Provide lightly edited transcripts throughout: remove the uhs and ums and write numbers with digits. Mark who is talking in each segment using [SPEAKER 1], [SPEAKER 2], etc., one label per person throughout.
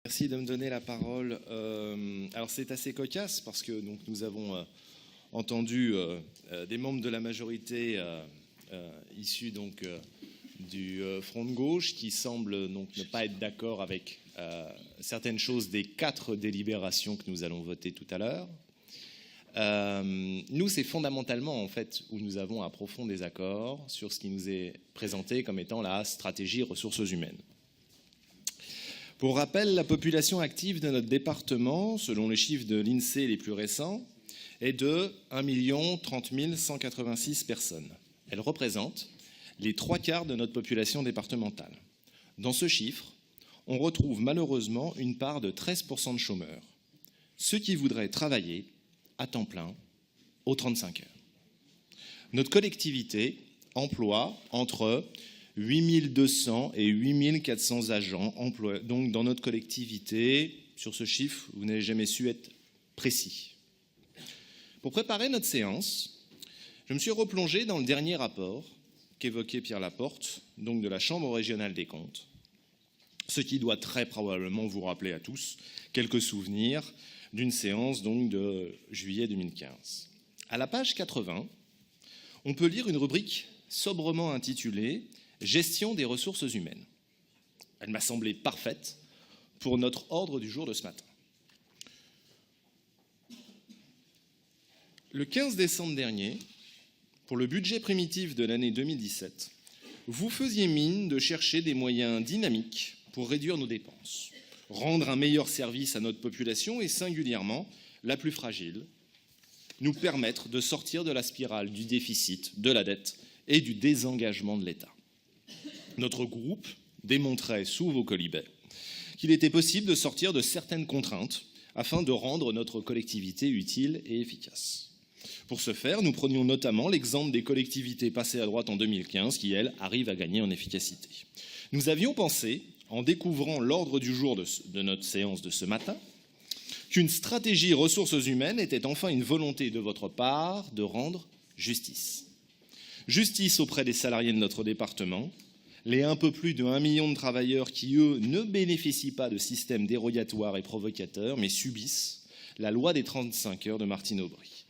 [SPEAKER 1] Merci de me donner la parole. Alors c'est assez cocasse parce que donc, nous avons entendu des membres de la majorité issus donc, du front de gauche qui semblent donc, ne pas être d'accord avec certaines choses des 4 délibérations que nous allons voter tout à l'heure. Nous, c'est fondamentalement en fait où nous avons un profond désaccord sur ce qui nous est présenté comme étant la stratégie ressources humaines. Pour rappel, la population active de notre département, selon les chiffres de l'INSEE les plus récents, est de 1 030 186 personnes. Elle représente les 3/4 de notre population départementale. Dans ce chiffre, on retrouve malheureusement une part de 13% de chômeurs, ceux qui voudraient travailler à temps plein aux 35 heures. Notre collectivité emploie entre 8 200 et 8 400 agents. Donc dans notre collectivité, sur ce chiffre, vous n'avez jamais su être précis. Pour préparer notre séance, je me suis replongé dans le dernier rapport qu'évoquait Pierre Laporte, donc de la Chambre régionale des comptes, ce qui doit très probablement vous rappeler à tous quelques souvenirs d'une séance donc de juillet 2015. À la page 80, on peut lire une rubrique sobrement intitulée « Gestion des ressources humaines ». Elle m'a semblé parfaite pour notre ordre du jour de ce matin. Le 15 décembre dernier, pour le budget primitif de l'année 2017, vous faisiez mine de chercher des moyens dynamiques pour réduire nos dépenses, rendre un meilleur service à notre population et singulièrement la plus fragile, nous permettre de sortir de la spirale du déficit, de la dette et du désengagement de l'État. Notre groupe démontrait sous vos quolibets qu'il était possible de sortir de certaines contraintes afin de rendre notre collectivité utile et efficace. Pour ce faire, nous prenions notamment l'exemple des collectivités passées à droite en 2015 qui, elles, arrivent à gagner en efficacité. Nous avions pensé, en découvrant l'ordre du jour de notre séance de ce matin, qu'une stratégie ressources humaines était enfin une volonté de votre part de rendre justice. Justice auprès des salariés de notre département, les un peu plus de 1 million de travailleurs qui, eux, ne bénéficient pas de systèmes dérogatoires et provocateurs, mais subissent la loi des 35 heures de Martine Aubry.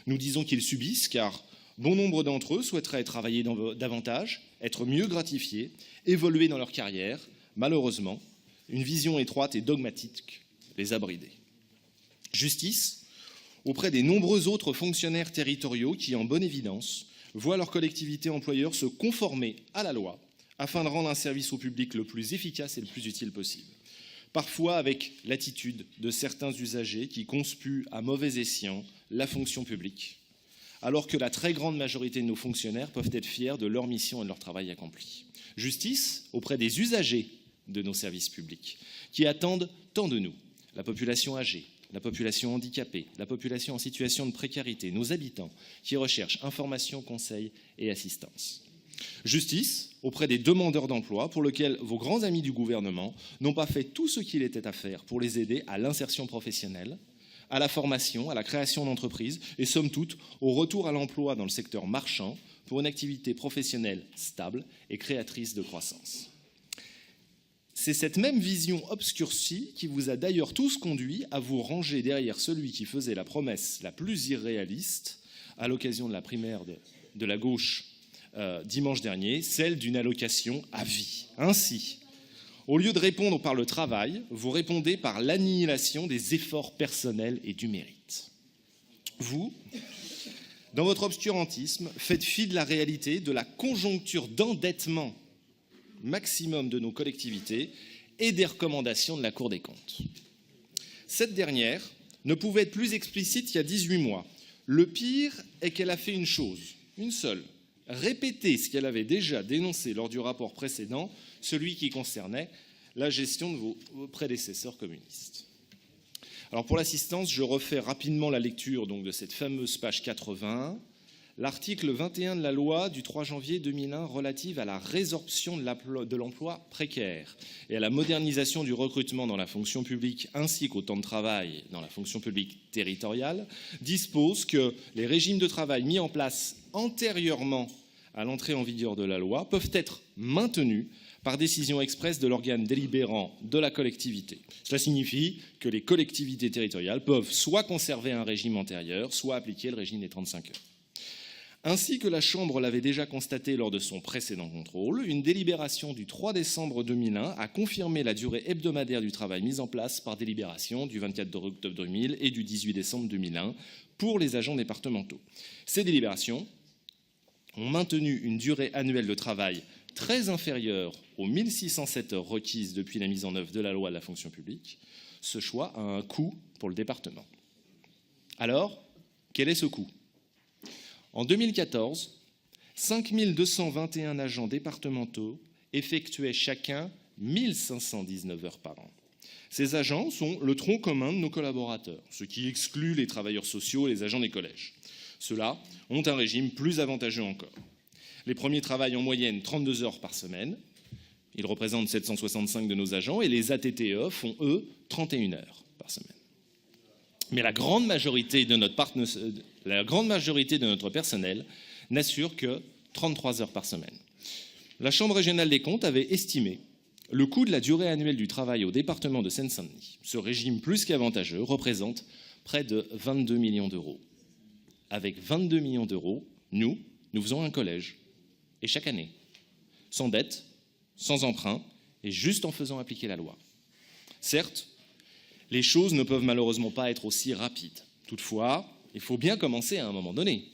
[SPEAKER 1] Nous disons qu'ils subissent car bon nombre d'entre eux souhaiteraient travailler davantage, être mieux gratifiés, évoluer dans leur carrière. Malheureusement, une vision étroite et dogmatique les a bridés. Justice auprès des nombreux autres fonctionnaires territoriaux qui, en bonne évidence, voient leur collectivité employeur se conformer à la loi afin de rendre un service au public le plus efficace et le plus utile possible. Parfois avec l'attitude de certains usagers qui conspuent à mauvais escient la fonction publique, alors que la très grande majorité de nos fonctionnaires peuvent être fiers de leur mission et de leur travail accompli. Justice auprès des usagers de nos services publics, qui attendent tant de nous, la population âgée, la population handicapée, la population en situation de précarité, nos habitants qui recherchent information, conseil et assistance. Justice auprès des demandeurs d'emploi pour lesquels vos grands amis du gouvernement n'ont pas fait tout ce qu'il était à faire pour les aider à l'insertion professionnelle, à la formation, à la création d'entreprises et somme toute au retour à l'emploi dans le secteur marchand pour une activité professionnelle stable et créatrice de croissance. C'est cette même vision obscurcie qui vous a d'ailleurs tous conduits à vous ranger derrière celui qui faisait la promesse la plus irréaliste à l'occasion de la primaire de la gauche dimanche dernier, celle d'une allocation à vie. Ainsi, au lieu de répondre par le travail, vous répondez par l'annihilation des efforts personnels et du mérite. Vous, dans votre obscurantisme, faites fi de la réalité, de la conjoncture d'endettement maximum de nos collectivités et des recommandations de la Cour des comptes. Cette dernière ne pouvait être plus explicite il y a 18 mois. Le pire est qu'elle a fait une chose, une seule, répéter ce qu'elle avait déjà dénoncé lors du rapport précédent, celui qui concernait la gestion de vos prédécesseurs communistes. Alors pour l'assistance, je refais rapidement la lecture donc, de cette fameuse page 80. L'article 21 de la loi du 3 janvier 2001 relative à la résorption de l'emploi précaire et à la modernisation du recrutement dans la fonction publique ainsi qu'au temps de travail dans la fonction publique territoriale dispose que les régimes de travail mis en place antérieurement à l'entrée en vigueur de la loi peuvent être maintenus par décision expresse de l'organe délibérant de la collectivité. Cela signifie que les collectivités territoriales peuvent soit conserver un régime antérieur, soit appliquer le régime des 35 heures. Ainsi que la Chambre l'avait déjà constaté lors de son précédent contrôle, une délibération du 3 décembre 2001 a confirmé la durée hebdomadaire du travail mise en place par délibération du 24 octobre 2000 et du 18 décembre 2001 pour les agents départementaux. Ces délibérations ont maintenu une durée annuelle de travail très inférieure aux 1607 heures requises depuis la mise en œuvre de la loi de la fonction publique. Ce choix a un coût pour le département. Alors, quel est ce coût ? En 2014, 5221 agents départementaux effectuaient chacun 1519 heures par an. Ces agents sont le tronc commun de nos collaborateurs, ce qui exclut les travailleurs sociaux et les agents des collèges. Ceux-là ont un régime plus avantageux encore. Les premiers travaillent en moyenne 32 heures par semaine. Ils représentent 765 de nos agents et les ATTE font, eux, 31 heures par semaine. Mais la grande majorité de notre personnel n'assure que 33 heures par semaine. La Chambre régionale des comptes avait estimé le coût de la durée annuelle du travail au département de Seine-Saint-Denis. Ce régime plus qu'avantageux représente près de 22 millions d'euros. Avec 22 millions d'euros, nous faisons un collège. Et chaque année, sans dette, sans emprunt, et juste en faisant appliquer la loi. Certes, les choses ne peuvent malheureusement pas être aussi rapides. Toutefois, il faut bien commencer à un moment donné.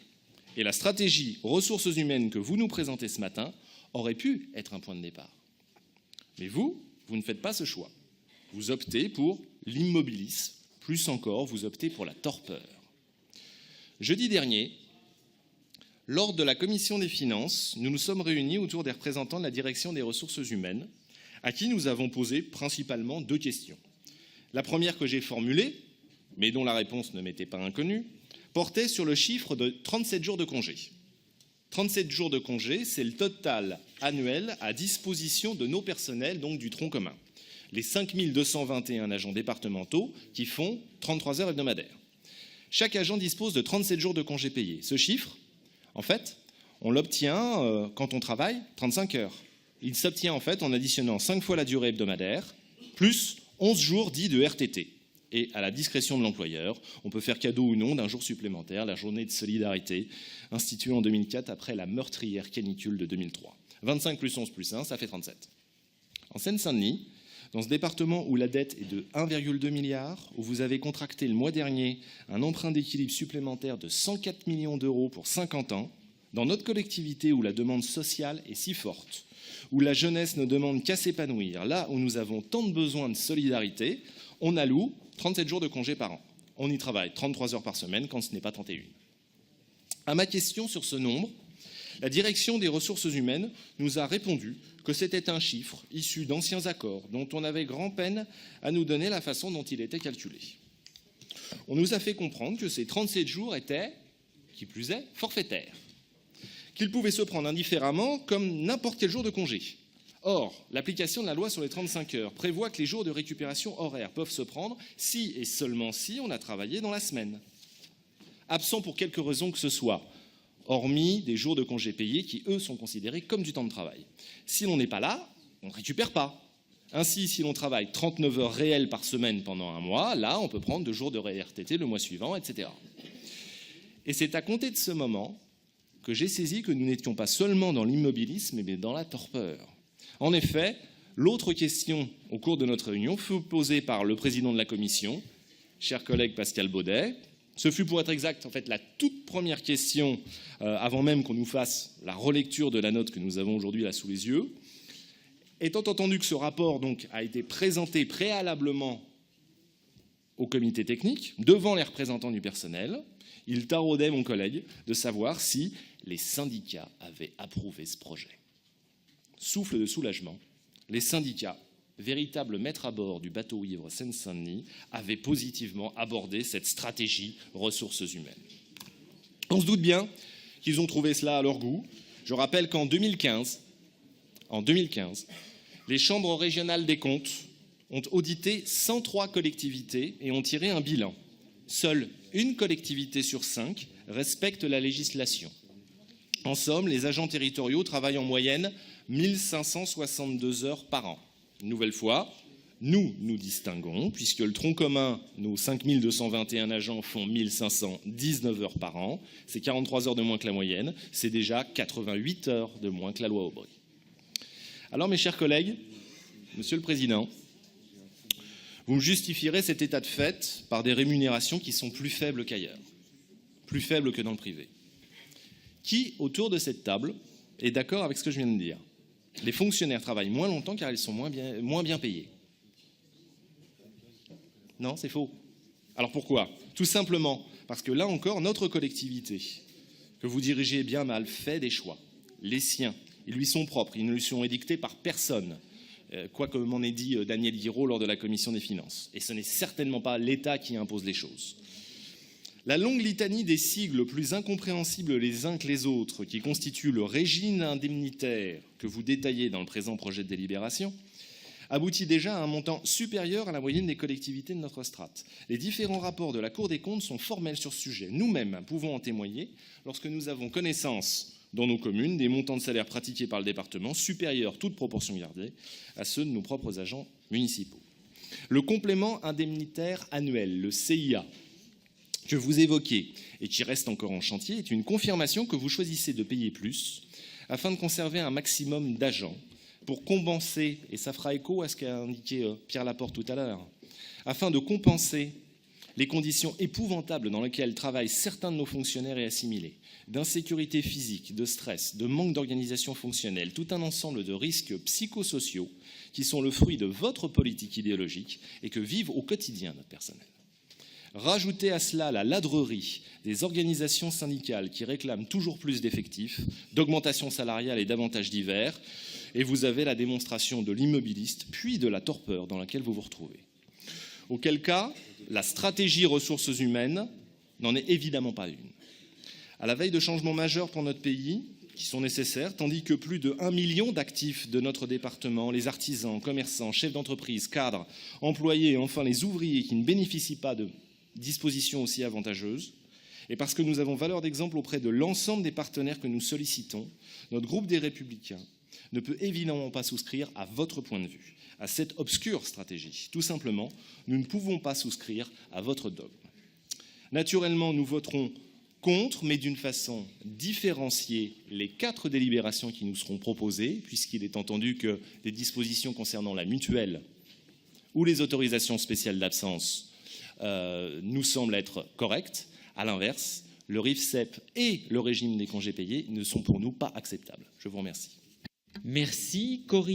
[SPEAKER 1] Et la stratégie ressources humaines que vous nous présentez ce matin aurait pu être un point de départ. Mais vous ne faites pas ce choix. Vous optez pour l'immobilisme, plus encore, vous optez pour la torpeur. Jeudi dernier, lors de la commission des finances, nous nous sommes réunis autour des représentants de la direction des ressources humaines, à qui nous avons posé principalement 2 questions. La première que j'ai formulée, mais dont la réponse ne m'était pas inconnue, portait sur le chiffre de 37 jours de congé. 37 jours de congé, c'est le total annuel à disposition de nos personnels, donc du tronc commun. Les 5221 agents départementaux qui font 33 heures hebdomadaires. Chaque agent dispose de 37 jours de congé payés. Ce chiffre, en fait, on l'obtient quand on travaille 35 heures. Il s'obtient en fait en additionnant 5 fois la durée hebdomadaire, plus 11 jours dits de RTT. Et à la discrétion de l'employeur, on peut faire cadeau ou non d'un jour supplémentaire, la journée de solidarité, instituée en 2004 après la meurtrière canicule de 2003. 25 plus 11 plus 1, ça fait 37. En Seine-Saint-Denis, dans ce département où la dette est de 1,2 milliard, où vous avez contracté le mois dernier un emprunt d'équilibre supplémentaire de 104 millions d'euros pour 50 ans, dans notre collectivité où la demande sociale est si forte, où la jeunesse ne demande qu'à s'épanouir, là où nous avons tant de besoins de solidarité, on alloue 37 jours de congé par an. On y travaille 33 heures par semaine quand ce n'est pas 31. À ma question sur ce nombre, la direction des ressources humaines nous a répondu que c'était un chiffre issu d'anciens accords dont on avait grand-peine à nous donner la façon dont il était calculé. On nous a fait comprendre que ces 37 jours étaient, qui plus est, forfaitaires, qu'ils pouvaient se prendre indifféremment comme n'importe quel jour de congé. Or, l'application de la loi sur les 35 heures prévoit que les jours de récupération horaire peuvent se prendre si et seulement si on a travaillé dans la semaine. Absent pour quelque raison que ce soit, hormis des jours de congés payés qui, eux, sont considérés comme du temps de travail. Si l'on n'est pas là, on ne récupère pas. Ainsi, si l'on travaille 39 heures réelles par semaine pendant un mois, là, on peut prendre 2 jours de RTT le mois suivant, etc. Et c'est à compter de ce moment que j'ai saisi que nous n'étions pas seulement dans l'immobilisme, mais dans la torpeur. En effet, l'autre question au cours de notre réunion fut posée par le président de la commission, cher collègue Pascal Baudet. Ce fut, pour être exact, en fait, la toute première question, avant même qu'on nous fasse la relecture de la note que nous avons aujourd'hui là sous les yeux. Étant entendu que ce rapport donc, a été présenté préalablement au comité technique, devant les représentants du personnel, il taraudait mon collègue de savoir si les syndicats avaient approuvé ce projet. Souffle de soulagement, les syndicats, véritables maîtres à bord du bateau ivre Seine-Saint-Denis, avaient positivement abordé cette stratégie ressources humaines. On se doute bien qu'ils ont trouvé cela à leur goût. Je rappelle qu'en 2015, les chambres régionales des comptes ont audité 103 collectivités et ont tiré un bilan. Seule une collectivité sur 5 respecte la législation. En somme, les agents territoriaux travaillent en moyenne 1562 heures par an. Une nouvelle fois, nous distinguons, puisque le tronc commun, nos 5221 agents font 1519 heures par an, c'est 43 heures de moins que la moyenne, c'est déjà 88 heures de moins que la loi Aubry. Alors mes chers collègues, Monsieur le Président, vous me justifierez cet état de fait par des rémunérations qui sont plus faibles qu'ailleurs, plus faibles que dans le privé. Qui, autour de cette table, est d'accord avec ce que je viens de dire? Les fonctionnaires travaillent moins longtemps car ils sont moins bien payés. Non, c'est faux. Alors pourquoi? Tout simplement parce que là encore, notre collectivité, que vous dirigez bien mal, fait des choix. Les siens, ils lui sont propres, ils ne lui sont édictés par personne, quoi que m'en ait dit Daniel Guiraud lors de la commission des finances. Et ce n'est certainement pas l'État qui impose les choses. La longue litanie des sigles plus incompréhensibles les uns que les autres, qui constituent le régime indemnitaire que vous détaillez dans le présent projet de délibération, aboutit déjà à un montant supérieur à la moyenne des collectivités de notre strate. Les différents rapports de la Cour des comptes sont formels sur ce sujet. Nous-mêmes pouvons en témoigner lorsque nous avons connaissance dans nos communes des montants de salaire pratiqués par le département supérieurs, toute proportion gardée, à ceux de nos propres agents municipaux. Le complément indemnitaire annuel, le CIA, que vous évoquez et qui reste encore en chantier, est une confirmation que vous choisissez de payer plus afin de conserver un maximum d'agents pour compenser, et ça fera écho à ce qu'a indiqué Pierre Laporte tout à l'heure, afin de compenser les conditions épouvantables dans lesquelles travaillent certains de nos fonctionnaires et assimilés, d'insécurité physique, de stress, de manque d'organisation fonctionnelle, tout un ensemble de risques psychosociaux qui sont le fruit de votre politique idéologique et que vivent au quotidien notre personnel. Rajoutez à cela la ladrerie des organisations syndicales qui réclament toujours plus d'effectifs, d'augmentation salariale et d'avantages divers, et vous avez la démonstration de l'immobiliste, puis de la torpeur dans laquelle vous vous retrouvez. Auquel cas, la stratégie ressources humaines n'en est évidemment pas une. À la veille de changements majeurs pour notre pays, qui sont nécessaires, tandis que plus de 1 million d'actifs de notre département, les artisans, commerçants, chefs d'entreprise, cadres, employés et enfin les ouvriers qui ne bénéficient pas de dispositions aussi avantageuses, et parce que nous avons valeur d'exemple auprès de l'ensemble des partenaires que nous sollicitons, notre groupe des Républicains ne peut évidemment pas souscrire à votre point de vue, à cette obscure stratégie. Tout simplement, nous ne pouvons pas souscrire à votre dogme. Naturellement, nous voterons contre, mais d'une façon différenciée, les 4 délibérations qui nous seront proposées, puisqu'il est entendu que des dispositions concernant la mutuelle ou les autorisations spéciales d'absence nous semblent être correctes. À l'inverse, le RIFSEP et le régime des congés payés ne sont pour nous pas acceptables. Je vous remercie.
[SPEAKER 2] Merci, Corinne.